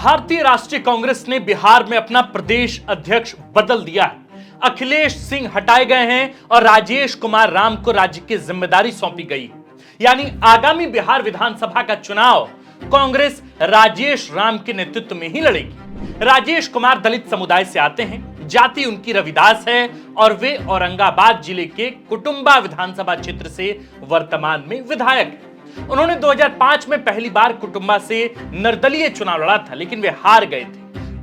भारतीय राष्ट्रीय कांग्रेस ने बिहार में अपना प्रदेश अध्यक्ष बदल दिया है। अखिलेश सिंह हटाए गए हैं और राजेश कुमार राम को राज्य की जिम्मेदारी सौंपी गई है। यानी आगामी बिहार विधानसभा का चुनाव कांग्रेस राजेश राम के नेतृत्व में ही लड़ेगी। राजेश कुमार दलित समुदाय से आते हैं, जाति उनकी रविदास है और वे औरंगाबाद जिले के कुटुंबा विधानसभा क्षेत्र से वर्तमान में विधायक हैं। उन्होंने 2005 में पहली बार कुटुंबा से निर्दलीय चुनाव लड़ा था, लेकिन वे हार गए थे।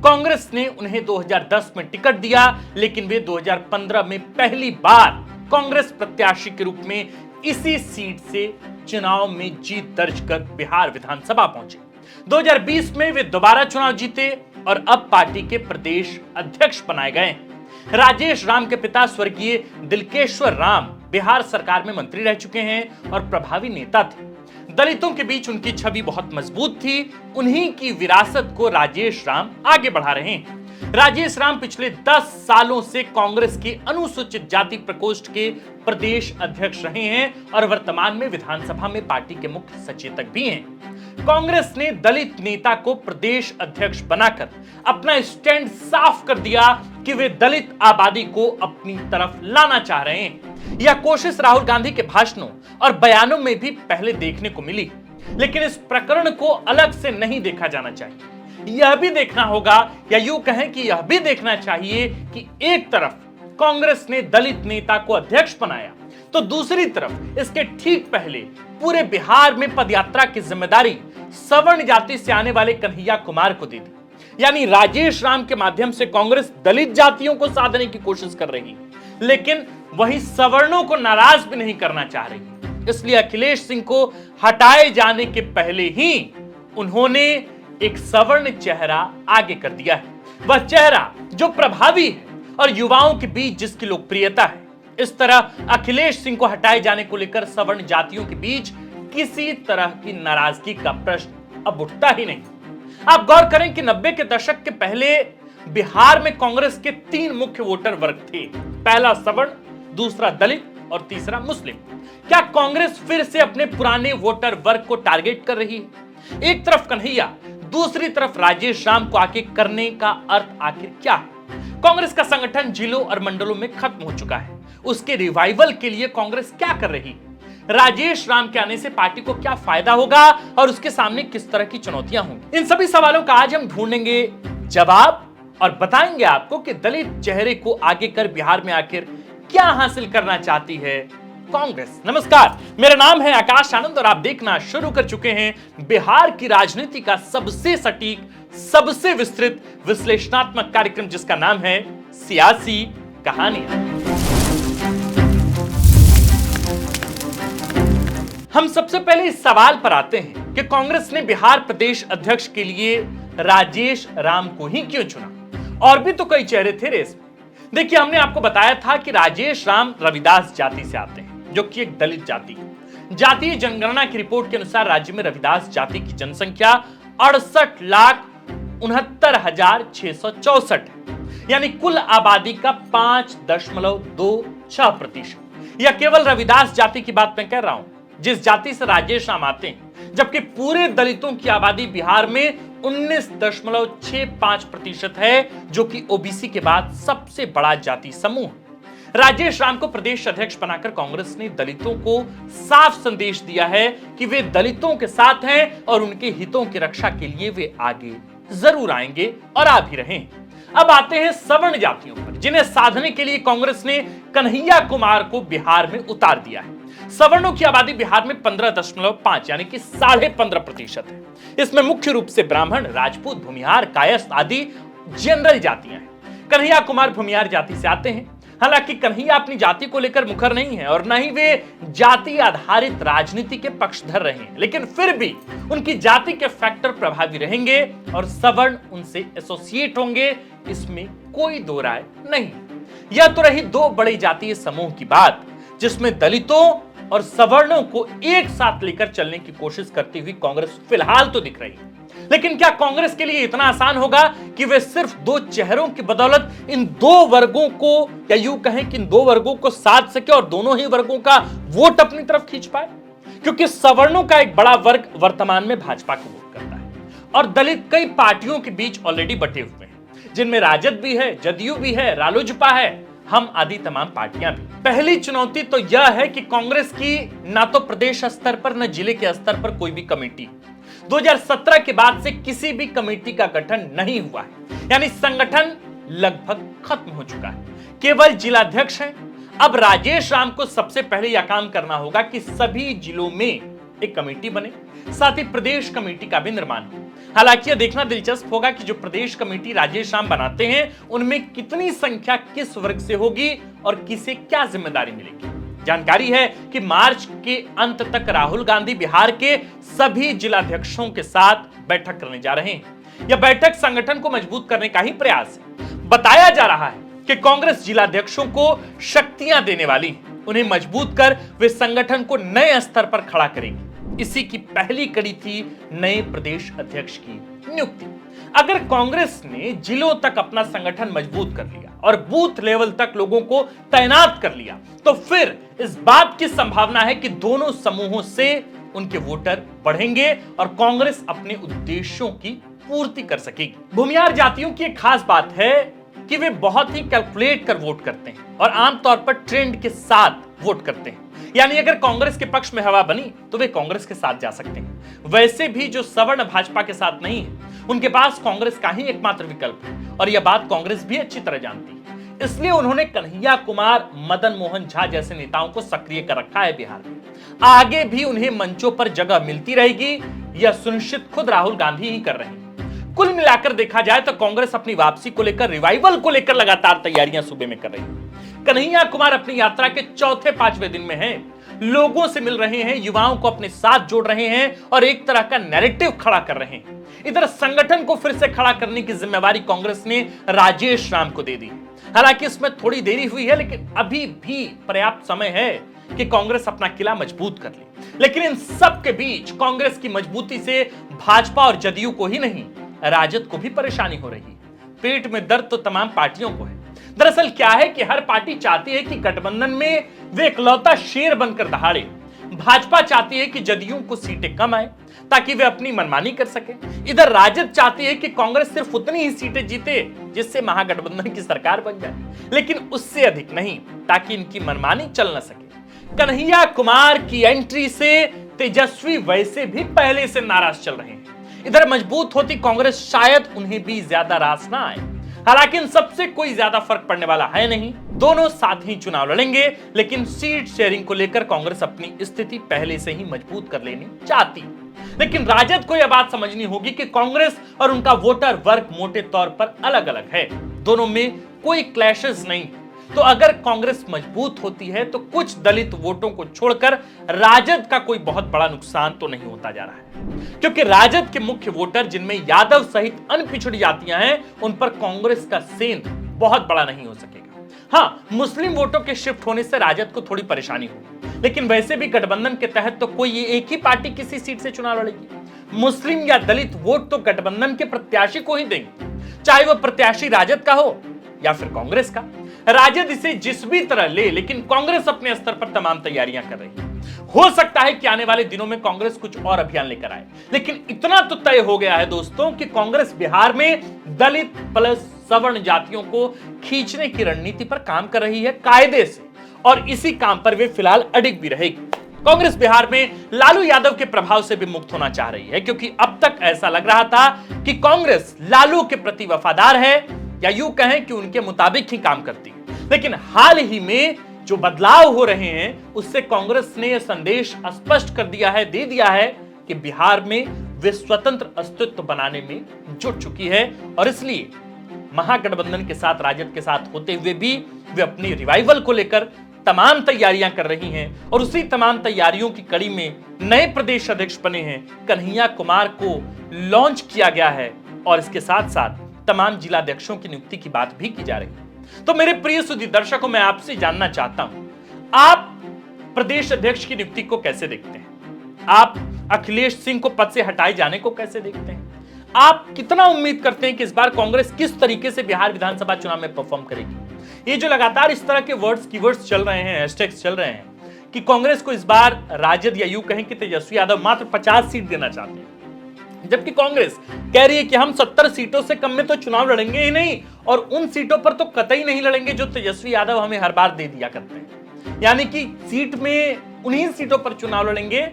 कांग्रेस ने उन्हें 2010 में टिकट दिया, लेकिन वे 2015 में पहली बार कांग्रेस प्रत्याशी के रूप में इसी सीट से चुनाव में जीत दर्ज कर बिहार विधानसभा पहुंचे। 2020 में वे दोबारा चुनाव जीते और अब पार्टी के प्रदेश अध्यक्ष बनाए गए। राजेश राम के पिता स्वर्गीय दिलकेश्वर राम बिहार सरकार में मंत्री रह चुके हैं और प्रभावी नेता थे। दलितों के बीच उनकी छवि बहुत मजबूत थी। उन्हीं की विरासत को राजेश राम आगे बढ़ा रहे हैं। राजेश राम पिछले 10 सालों से कांग्रेस के अनुसूचित जाति प्रकोष्ठ के प्रदेश अध्यक्ष रहे हैं और वर्तमान में विधानसभा में पार्टी के मुख्य सचेतक भी हैं। कांग्रेस ने दलित नेता को प्रदेश अध्यक्ष बनाकर अपना स्टैंड साफ कर दिया कि वे दलित आबादी को अपनी तरफ लाना चाह रहे हैं। यह कोशिश राहुल गांधी के भाषणों और बयानों में भी पहले देखने को मिली, लेकिन इस प्रकरण को अलग से नहीं देखा जाना चाहिए। यह भी देखना होगा, या यूं कहें कि यह भी देखना चाहिए कि एक तरफ कांग्रेस ने दलित नेता को अध्यक्ष बनाया, तो दूसरी तरफ इसके ठीक पहले पूरे बिहार में पदयात्रा की जिम्मेदारी सवर्ण जाति से आने वाले कन्हैया कुमार को दी थी। यानी राजेश राम के माध्यम से कांग्रेस दलित जातियों को साधने की कोशिश कर रही है, लेकिन वही सवर्णों को नाराज भी नहीं करना चाह रही। इसलिए अखिलेश सिंह को हटाए जाने के पहले ही उन्होंने एक सवर्ण चेहरा आगे कर दिया है। वह चेहरा जो प्रभावी है और युवाओं के बीच जिसकी लोकप्रियता है। इस तरह अखिलेश सिंह को हटाए जाने को लेकर सवर्ण जातियों के बीच किसी तरह की नाराजगी का प्रश्न अब उठता ही नहीं। आप गौर करें कि 90 के दशक के पहले बिहार में कांग्रेस के 3 मुख्य वोटर वर्ग थे। पहला सवर्ण, दूसरा दलित और तीसरा मुस्लिम। क्या कांग्रेस फिर से अपने पुराने वोटर वर्ग को टारगेट कर रही है? एक तरफ कन्हैया, दूसरी तरफ राजेश राम को आगे करने का अर्थ आखिर क्या है? कांग्रेस का संगठन जिलों और मंडलों में खत्म हो चुका है। उसके रिवाइवल के लिए कांग्रेस क्या कर रही है? राजेश राम के आने से पार्टी को क्या फायदा होगा और उसके सामने किस तरह की चुनौतियां होंगी? इन सभी सवालों का आज हम ढूंढेंगे जवाब और बताएंगे आपको कि दलित चेहरे को आगे कर बिहार में आखिर क्या हासिल करना चाहती है कांग्रेस। नमस्कार, मेरा नाम है आकाश आनंद और आप देखना शुरू कर चुके हैं बिहार की राजनीति का सबसे सटीक, सबसे विस्तृत विश्लेषणात्मक कार्यक्रम, जिसका नाम है सियासी कहानियां। हम सबसे पहले इस सवाल पर आते हैं कि कांग्रेस ने बिहार प्रदेश अध्यक्ष के लिए राजेश राम को ही क्यों चुना? और भी तो कई चेहरे थे रेस में। देखिए, हमने आपको बताया था कि राजेश राम रविदास जाति से आते हैं, जो कि एक दलित जाति है। जातीय जनगणना की रिपोर्ट के अनुसार राज्य में रविदास जाति की जनसंख्या 68,69,664 है, यानी कुल आबादी का 5.26%। यह केवल रविदास जाति की बात मैं कह रहा हूं, जिस जाति से राजेश राम आते हैं, जबकि पूरे दलितों की आबादी बिहार में 19.65% है, जो कि ओबीसी के बाद सबसे बड़ा जाति समूह। राजेश राम को प्रदेश अध्यक्ष बनाकर कांग्रेस ने दलितों को साफ संदेश दिया है कि वे दलितों के साथ हैं और उनके हितों की रक्षा के लिए वे आगे जरूर आएंगे और आ भी रहे हैं। अब आते हैं सवर्ण जातियों पर, जिन्हें साधने के लिए कांग्रेस ने कन्हैया कुमार को बिहार में उतार दिया है। सवर्णों की आबादी बिहार में 15.5 यानी कि 15.5% है। इसमें मुख्य रूप से ब्राह्मण, राजपूत, भूमिहार, कायस्थ आदि जनरल जातियां हैं। कन्हैया कुमार भूमिहार जाति से आते हैं। हालांकि कन्हैया अपनी जाति को लेकर मुखर नहीं है और न ही वे जाति आधारित राजनीति के पक्षधर रहे हैं, लेकिन फिर भी उनकी जाति के फैक्टर प्रभावी रहेंगे और सवर्ण उनसे एसोसिएट होंगे, इसमें कोई दो राय नहीं। यह तो रही 2 बड़े जातीय समूह की बात, जिसमें दलितों और सवर्णों को एक साथ लेकर चलने की कोशिश करती हुई कांग्रेस फिलहाल तो दिख रही है। लेकिन क्या कांग्रेस के लिए इतना आसान होगा कि वे सिर्फ 2 चेहरों की बदौलत इन 2 वर्गों को, या यूं कहें कि इन 2 वर्गों को साध सके और दोनों ही वर्गों का वोट अपनी तरफ खींच पाए? क्योंकि सवर्णों का एक बड़ा वर्ग वर्तमान में भाजपा को वोट करता है और दलित कई पार्टियों के बीच ऑलरेडी बटे हुए हैं, जिनमें राजद भी है, जदयू भी है, रालोजपा है, हम आदि तमाम पार्टियां भी। पहली चुनौती तो यह है कि कांग्रेस की ना तो प्रदेश स्तर पर न जिले के स्तर पर कोई भी कमेटी 2017 के बाद से किसी भी कमेटी का गठन नहीं हुआ है, यानी संगठन लगभग खत्म हो चुका है, केवल जिलाध्यक्ष हैं। अब राजेश राम को सबसे पहले यह काम करना होगा कि सभी जिलों में एक कमेटी बने, साथ ही प्रदेश कमेटी का भी निर्माण हो। हालांकि यह देखना दिलचस्प होगा कि जो प्रदेश कमेटी राजेश राम बनाते हैं उनमें कितनी संख्या किस वर्ग से होगी और किसे क्या जिम्मेदारी मिलेगी। जानकारी है कि मार्च के अंत तक राहुल गांधी बिहार के सभी जिलाध्यक्षों के साथ बैठक करने जा रहे हैं। यह बैठक संगठन को मजबूत करने का ही प्रयास है। बताया जा रहा है कि कांग्रेस जिलाध्यक्षों को शक्तियां देने वाली, उन्हें मजबूत कर वे संगठन को नए स्तर पर खड़ा करेगी। इसी की पहली कड़ी थी नए प्रदेश अध्यक्ष की नियुक्ति। अगर कांग्रेस ने जिलों तक अपना संगठन मजबूत कर लिया और बूथ लेवल तक लोगों को तैनात कर लिया, तो फिर इस बात की संभावना है कि दोनों समूहों से उनके वोटर बढ़ेंगे और कांग्रेस अपने उद्देश्यों की पूर्ति कर सकेगी। भूमिहार जातियों की एक खास बात है कि वे बहुत ही कैलकुलेट कर वोट करते हैं और आमतौर पर ट्रेंड के साथ वोट करते हैं। यानी अगर कांग्रेस के पक्ष में हवा बनी तो वे कांग्रेस के साथ जा सकते हैं। वैसे भी जो सवर्ण भाजपा के साथ नहीं है, उनके पास कांग्रेस का ही एकमात्र विकल्प है और यह बात कांग्रेस भी अच्छी तरह जानती है। इसलिए उन्होंने कन्हैया कुमार, मदन मोहन झा जैसे नेताओं को सक्रिय कर रखा है बिहार में। आगे भी उन्हें मंचों पर जगह मिलती रहेगी, यह सुनिश्चित खुद राहुल गांधी ही कर रहे हैं। कुल मिलाकर देखा जाए तो कांग्रेस अपनी वापसी को लेकर, रिवाइवल को लेकर लगातार तैयारियां सूबे में कर रही है। कन्हैया कुमार अपनी यात्रा के चौथे पांचवें दिन में हैं, लोगों से मिल रहे हैं, युवाओं को अपने साथ जोड़ रहे हैं और एक तरह का नैरेटिव खड़ा कर रहे हैं। इधर संगठन को फिर से खड़ा करने की जिम्मेवारी कांग्रेस ने राजेश राम को दे दी। हालांकि इसमें थोड़ी देरी हुई है, लेकिन अभी भी पर्याप्त समय है कि कांग्रेस अपना किला मजबूत कर ले। लेकिन इन सब के बीच कांग्रेस की मजबूती से भाजपा और जदयू को ही नहीं, राजद को भी परेशानी हो रही है। पेट में दर्द तो तमाम पार्टियों को है। दरअसल क्या है कि हर पार्टी चाहती है कि गठबंधन में वे इकलौता शेर बनकर दहाड़े। भाजपा चाहती है कि जदयू को सीटें कम आए ताकि वे अपनी मनमानी कर सके। इधर राजद चाहती है कि कांग्रेस सिर्फ उतनी ही सीटें जीते जिससे महागठबंधन की सरकार बन जाए, लेकिन उससे अधिक नहीं, ताकि इनकी मनमानी चल न सके। कन्हैया कुमार की एंट्री से तेजस्वी वैसे भी पहले से नाराज चल रहे हैं। इधर मजबूत होती कांग्रेस शायद उन्हें भी ज्यादा रास ना आए। हालांकि इन सबसे कोई ज्यादा फर्क पड़ने वाला है नहीं, दोनों साथ ही चुनाव लड़ेंगे, लेकिन सीट शेयरिंग को लेकर कांग्रेस अपनी स्थिति पहले से ही मजबूत कर लेनी चाहती। लेकिन राजद को यह बात समझनी होगी कि कांग्रेस और उनका वोटर वर्ग मोटे तौर पर अलग अलग है, दोनों में कोई क्लैशेस नहीं। तो अगर कांग्रेस मजबूत होती है तो कुछ दलित वोटों को छोड़कर राजद का कोई बहुत बड़ा नुकसान तो नहीं होता जा रहा है, क्योंकि राजद के मुख्य वोटर जिनमें यादव सहित अन्य पिछड़ी जातियां हैं, उन पर कांग्रेस का सेंध बहुत बड़ा नहीं हो सकेगा। हाँ, मुस्लिम वोटों के शिफ्ट होने से राजद को थोड़ी परेशानी होगी, लेकिन वैसे भी गठबंधन के तहत तो कोई एक ही पार्टी किसी सीट से चुनाव लड़ेगी। मुस्लिम या दलित वोट तो गठबंधन के प्रत्याशी को ही देंगे, चाहे वह प्रत्याशी राजद का हो या फिर कांग्रेस का। राजद इसे जिस भी तरह ले, लेकिन कांग्रेस अपने स्तर पर तमाम तैयारियां कर रही है। हो सकता है कि आने वाले दिनों में कांग्रेस कुछ और अभियान लेकर आए, लेकिन इतना तो तय हो गया है दोस्तों कि कांग्रेस बिहार में दलित प्लस सवर्ण जातियों को खींचने की रणनीति पर काम कर रही है कायदे से, और इसी काम पर वे फिलहाल अडिग भी रहेगी। कांग्रेस बिहार में लालू यादव के प्रभाव से भी मुक्त होना चाह रही है, क्योंकि अब तक ऐसा लग रहा था कि कांग्रेस लालू के प्रति वफादार है, या यूं कहें कि उनके मुताबिक ही काम करती है। लेकिन हाल ही में जो बदलाव हो रहे हैं, उससे कांग्रेस ने यह संदेश स्पष्ट कर दिया है, दे दिया है कि बिहार में वे स्वतंत्र अस्तित्व बनाने में जुट चुकी है, और इसलिए महागठबंधन के साथ, राजद के साथ होते हुए भी वे अपनी रिवाइवल को लेकर तमाम तैयारियां कर रही हैं। और उसी तमाम तैयारियों की कड़ी में नए प्रदेश अध्यक्ष बने हैं कन्हैया कुमार को लॉन्च किया गया है, और इसके साथ साथ तमाम जिलाध्यक्षों की नियुक्ति की बात भी की जा रही है। तो मेरे प्रिय सुधी दर्शकों, मैं आपसे जानना चाहता हूं, आप प्रदेश अध्यक्ष की नियुक्ति को कैसे देखते हैं? आप अखिलेश सिंह को पद से हटाए जाने को कैसे देखते हैं? आप कितना उम्मीद करते हैं कि इस बार कांग्रेस किस तरीके से बिहार विधानसभा चुनाव में परफॉर्म करेगी? ये जो लगातार इस तरह के कीवर्ड्स चल रहे हैं, हैशटैग्स चल रहे हैं कि कांग्रेस को इस बार राजद या यूं कहें कि तेजस्वी यादव मात्र 50 सीट देना चाहते हैं, जबकि कांग्रेस कह रही है कि हम 70 सीटों से कम में तो चुनाव लड़ेंगे ही नहीं, और उन सीटों पर तो कतई नहीं लड़ेंगे जो तेजस्वी यादव हमें हर बार दे दिया करते हैं। यानी कि सीट में उन्हीं सीटों पर चुनाव लड़ेंगे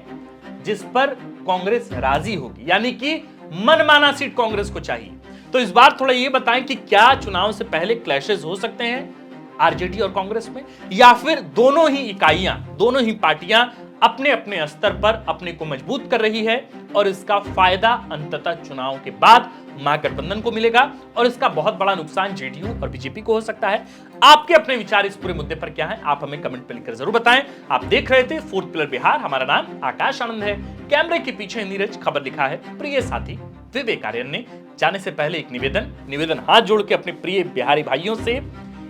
जिस पर कांग्रेस राजी होगी, यानी कि मनमाना सीट कांग्रेस को चाहिए। तो इस बार थोड़ा ये बताएं कि क्या चुनाव से पहले क्लैशेस हो सकते हैं आरजेडी और कांग्रेस में, या फिर दोनों ही इकाइयां, दोनों ही पार्टियां अपने अपने स्तर पर अपने को मजबूत कर रही है और इसका फायदा अंततः चुनाव के बाद महागठबंधन को मिलेगा और इसका बहुत बड़ा नुकसान जेडीयू और बीजेपी को हो सकता है। आपके अपने विचार इस पूरे मुद्दे पर क्या है, आप हमें कमेंट पे लिखकर जरूर बताएं। आप देख रहे थे फोर्थ पिलर बिहार, हमारा नाम आकाश आनंद है, कैमरे के पीछे नीरज, खबर लिखा है प्रिय साथी विवेक आर्यन ने। जाने से पहले एक निवेदन हाथ जोड़ के अपने प्रिय बिहारी भाइयों से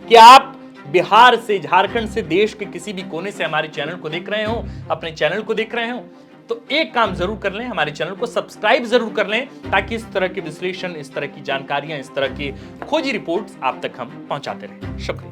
कि आप बिहार से, झारखंड से, देश के किसी भी कोने से हमारे चैनल को देख रहे हो, अपने चैनल को देख रहे हो, तो एक काम जरूर कर लें, हमारे चैनल को सब्सक्राइब जरूर कर लें, ताकि इस तरह के विश्लेषण, इस तरह की जानकारियां, इस तरह की खोजी रिपोर्ट्स आप तक हम पहुंचाते रहें। शुक्रिया।